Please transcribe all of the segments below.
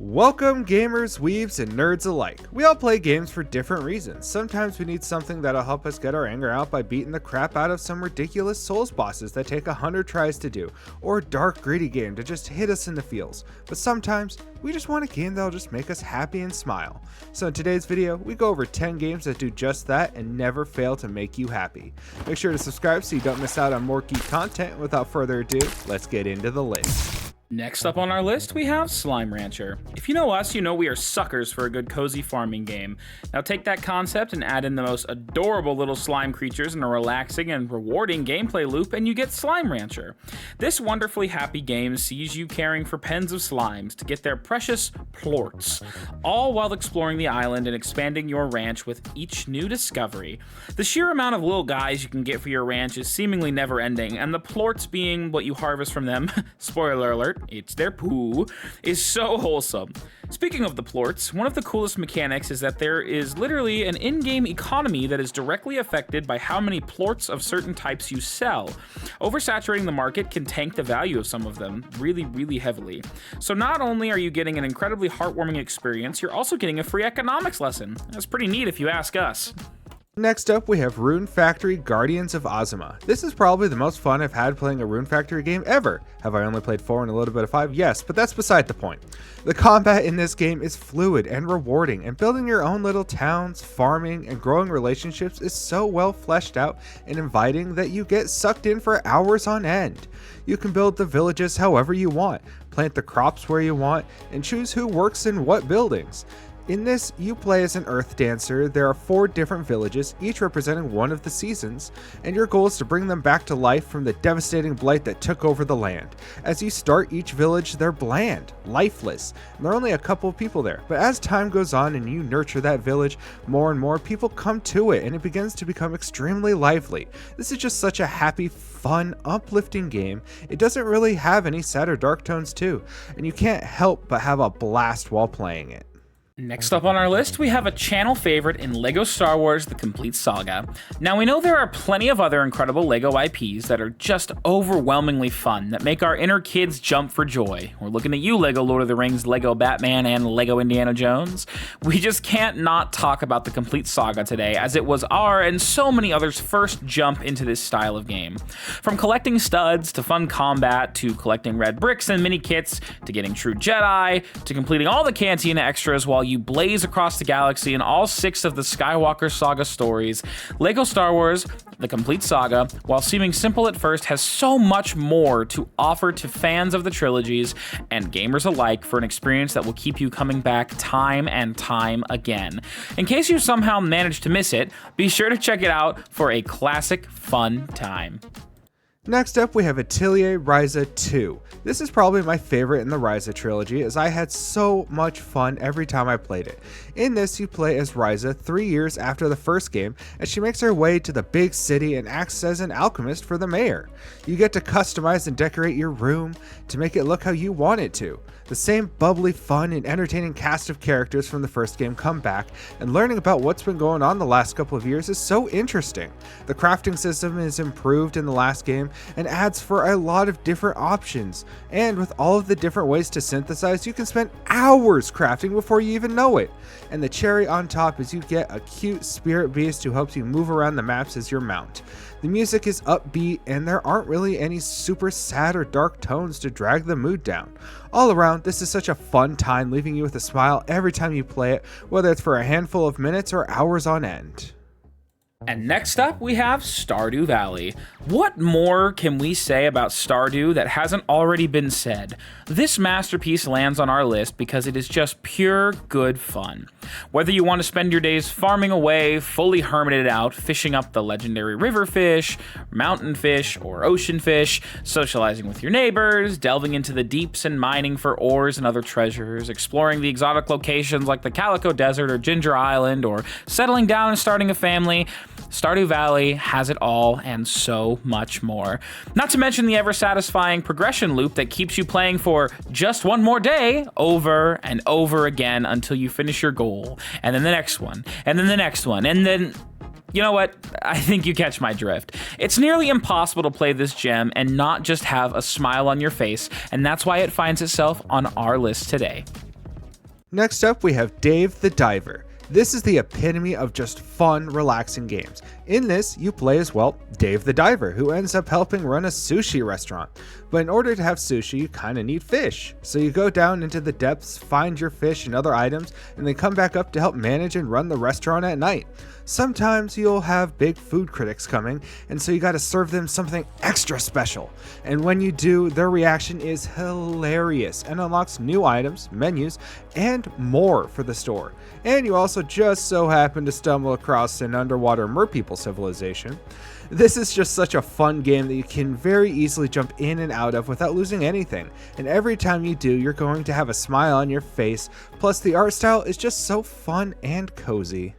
Welcome gamers, weebs, and nerds alike. We all play games for different reasons. Sometimes we need something that'll help us get our anger out by beating the crap out of some ridiculous Souls bosses that take 100 tries to do, or a dark gritty game to just hit us in the feels. But sometimes we just want a game that'll just make us happy and smile. So in today's video, we go over 10 games that do just that and never fail to make you happy. Make sure to subscribe so you don't miss out on more geek content. Without further ado, let's get into the list. Next up on our list, we have Slime Rancher. If you know us, you know we are suckers for a good cozy farming game. Now take that concept and add in the most adorable little slime creatures in a relaxing and rewarding gameplay loop, and you get Slime Rancher. This wonderfully happy game sees you caring for pens of slimes to get their precious plorts, all while exploring the island and expanding your ranch with each new discovery. The sheer amount of little guys you can get for your ranch is seemingly never ending, and the plorts being what you harvest from them, spoiler alert, it's their poo, is so wholesome. Speaking of the plorts, one of the coolest mechanics is that there is literally an in-game economy that is directly affected by how many plorts of certain types you sell. Oversaturating the market can tank the value of some of them really heavily. So not only are you getting an incredibly heartwarming experience, you're also getting a free economics lesson. That's pretty neat if you ask us. Next up, we have Rune Factory Guardians of Ozma. This is probably the most fun I've had playing a Rune Factory game ever. Have I only played 4 and a little bit of 5? Yes, but that's beside the point. The combat in this game is fluid and rewarding, and building your own little towns, farming, and growing relationships is so well fleshed out and inviting that you get sucked in for hours on end. You can build the villages however you want, plant the crops where you want, and choose who works in what buildings. In this, you play as an earth dancer. There are 4 different villages, each representing one of the seasons, and your goal is to bring them back to life from the devastating blight that took over the land. As you start each village, they're bland, lifeless, and there are only a couple of people there. But as time goes on and you nurture that village, more and more people come to it, and it begins to become extremely lively. This is just such a happy, fun, uplifting game. It doesn't really have any sad or dark tones too, and you can't help but have a blast while playing it. Next up on our list, we have a channel favorite in LEGO Star Wars: The Complete Saga. Now, we know there are plenty of other incredible LEGO IPs that are just overwhelmingly fun, that make our inner kids jump for joy. We're looking at you, LEGO Lord of the Rings, LEGO Batman, and LEGO Indiana Jones. We just can't not talk about The Complete Saga today, as it was our and so many others' first jump into this style of game. From collecting studs, to fun combat, to collecting red bricks and mini kits, to getting true Jedi, to completing all the Cantina extras while you blaze across the galaxy in all 6 of the Skywalker Saga stories, LEGO Star Wars: The Complete Saga, while seeming simple at first, has so much more to offer to fans of the trilogies and gamers alike for an experience that will keep you coming back time and time again. In case you somehow managed to miss it, be sure to check it out for a classic fun time. Next up, we have Atelier Ryza 2. This is probably my favorite in the Ryza trilogy, as I had so much fun every time I played it. In this, you play as Ryza 3 years after the first game, as she makes her way to the big city and acts as an alchemist for the mayor. You get to customize and decorate your room to make it look how you want it to. The same bubbly, fun, and entertaining cast of characters from the first game come back, and learning about what's been going on the last couple of years is so interesting. The crafting system is improved in the last game and adds for a lot of different options, and with all of the different ways to synthesize, you can spend hours crafting before you even know it. And the cherry on top is you get a cute spirit beast who helps you move around the maps as your mount. The music is upbeat, and there aren't really any super sad or dark tones to drag the mood down. All around, this is such a fun time, leaving you with a smile every time you play it, whether it's for a handful of minutes or hours on end. And next up, we have Stardew Valley. What more can we say about Stardew that hasn't already been said? This masterpiece lands on our list because it is just pure good fun. Whether you want to spend your days farming away, fully hermited out, fishing up the legendary river fish, mountain fish, or ocean fish, socializing with your neighbors, delving into the deeps and mining for ores and other treasures, exploring the exotic locations like the Calico Desert or Ginger Island, or settling down and starting a family, Stardew Valley has it all and so much more. Not to mention the ever-satisfying progression loop that keeps you playing for just one more day over and over again until you finish your goal, and then the next one, and then the next one, and then... You know what? I think you catch my drift. It's nearly impossible to play this gem and not just have a smile on your face, and that's why it finds itself on our list today. Next up, we have Dave the Diver. This is the epitome of just fun, relaxing games. In this, you play as, well, Dave the Diver, who ends up helping run a sushi restaurant. But in order to have sushi, you kind of need fish. So you go down into the depths, find your fish and other items, and then come back up to help manage and run the restaurant at night. Sometimes you'll have big food critics coming, and so you gotta serve them something extra special. And when you do, their reaction is hilarious and unlocks new items, menus, and more for the store. And you also just so happen to stumble across an underwater merpeople civilization. This is just such a fun game that you can very easily jump in and out of without losing anything. And every time you do, you're going to have a smile on your face. Plus, the art style is just so fun and cozy.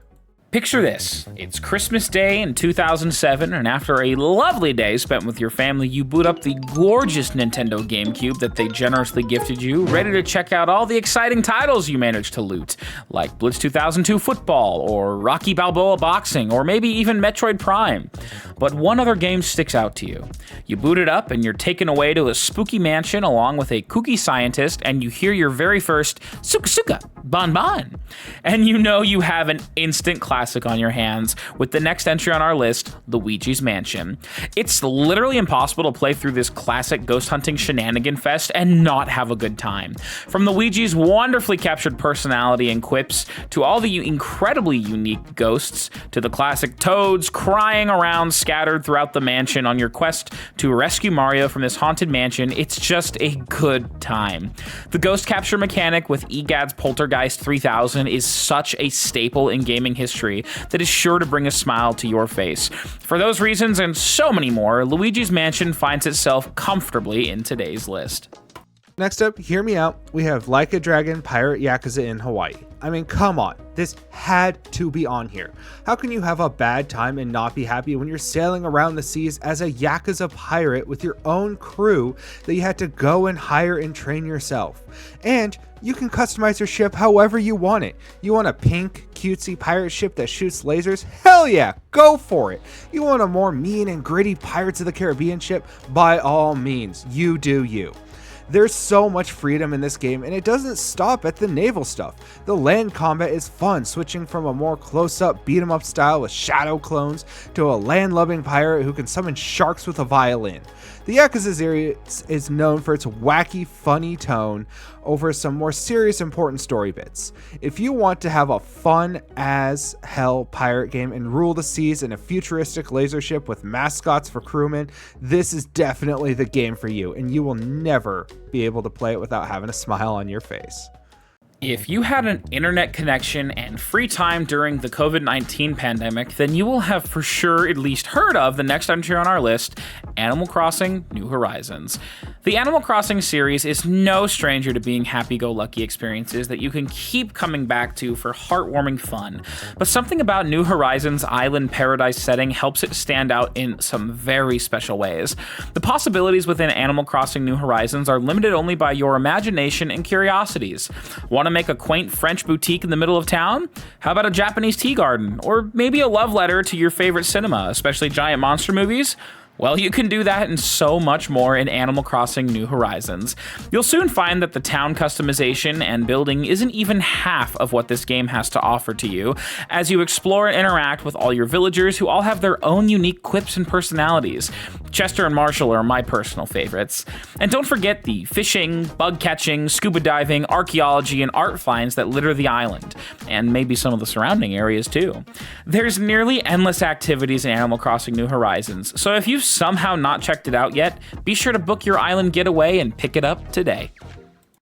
Picture this. It's Christmas Day in 2007, and after a lovely day spent with your family, you boot up the gorgeous Nintendo GameCube that they generously gifted you, ready to check out all the exciting titles you managed to loot, like Blitz 2002 Football, or Rocky Balboa Boxing, or maybe even Metroid Prime. But one other game sticks out to you. You boot it up, and you're taken away to a spooky mansion along with a kooky scientist, and you hear your very first Suka Suka, Bon Bon. And you know you have an instant classic on your hands with the next entry on our list, Luigi's Mansion. It's literally impossible to play through this classic ghost hunting shenanigan fest and not have a good time. From Luigi's wonderfully captured personality and quips, to all the incredibly unique ghosts, to the classic toads crying around scattered throughout the mansion on your quest to rescue Mario from this haunted mansion, it's just a good time. The ghost capture mechanic with EGAD's Poltergeist 3000 is such a staple in gaming history that is sure to bring a smile to your face. For those reasons and so many more, Luigi's Mansion finds itself comfortably in today's list. Next up, hear me out, we have Like a Dragon Pirate Yakuza in Hawaii. I mean, come on, this had to be on here. How can you have a bad time and not be happy when you're sailing around the seas as a Yakuza pirate with your own crew that you had to go and hire and train yourself? And you can customize your ship however you want it. You want a pink, cutesy pirate ship that shoots lasers? Hell yeah, go for it. You want a more mean and gritty Pirates of the Caribbean ship? By all means, you do you. There's so much freedom in this game, and it doesn't stop at the naval stuff. The land combat is fun, switching from a more close-up beat-em-up style with shadow clones to a land-loving pirate who can summon sharks with a violin. The Yakuza series is known for its wacky, funny tone over some more serious, important story bits. If you want to have a fun-as-hell pirate game and rule the seas in a futuristic laser ship with mascots for crewmen, this is definitely the game for you, and you will never be able to play it without having a smile on your face. If you had an internet connection and free time during the COVID-19 pandemic, then you will have for sure at least heard of the next entry on our list, Animal Crossing New Horizons. The Animal Crossing series is no stranger to being happy-go-lucky experiences that you can keep coming back to for heartwarming fun, but something about New Horizons' island paradise setting helps it stand out in some very special ways. The possibilities within Animal Crossing New Horizons are limited only by your imagination and curiosities. Want to make a quaint French boutique in the middle of town? How about a Japanese tea garden? Or maybe a love letter to your favorite cinema, especially giant monster movies? Well, you can do that and so much more in Animal Crossing New Horizons. You'll soon find that the town customization and building isn't even half of what this game has to offer to you, as you explore and interact with all your villagers who all have their own unique quips and personalities. Chester and Marshall are my personal favorites. And don't forget the fishing, bug catching, scuba diving, archaeology, and art finds that litter the island, and maybe some of the surrounding areas too. There's nearly endless activities in Animal Crossing New Horizons, so if you've somehow not checked it out yet, be sure to book your island getaway and pick it up today.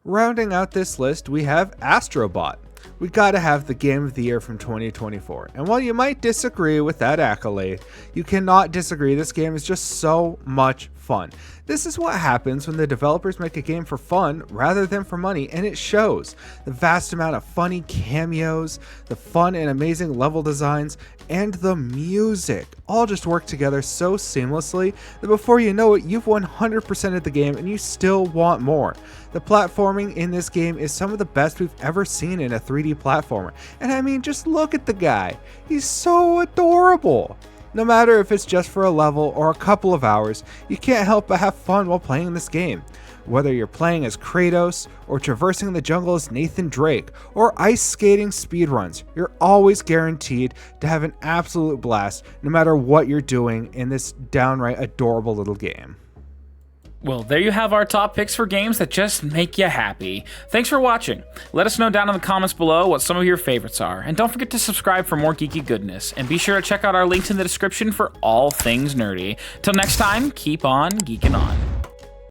Rounding out this list, we have Astrobot. We gotta have the Game of the Year from 2024. And while you might disagree with that accolade, you cannot disagree. This game is just so much fun. This is what happens when the developers make a game for fun rather than for money, and it shows. The vast amount of funny cameos, the fun and amazing level designs, and the music all just work together so seamlessly that before you know it, you've 100%ed the game and you still want more. The platforming in this game is some of the best we've ever seen in a 3D platformer. And I mean, just look at the guy. He's so adorable. No matter if it's just for a level or a couple of hours, you can't help but have fun while playing this game. Whether you're playing as Kratos, or traversing the jungle as Nathan Drake, or ice skating speedruns, you're always guaranteed to have an absolute blast no matter what you're doing in this downright adorable little game. Well, there you have our top picks for games that just make you happy. Thanks for watching. Let us know down in the comments below what some of your favorites are. And don't forget to subscribe for more geeky goodness. And be sure to check out our links in the description for all things nerdy. Till next time, keep on geeking on.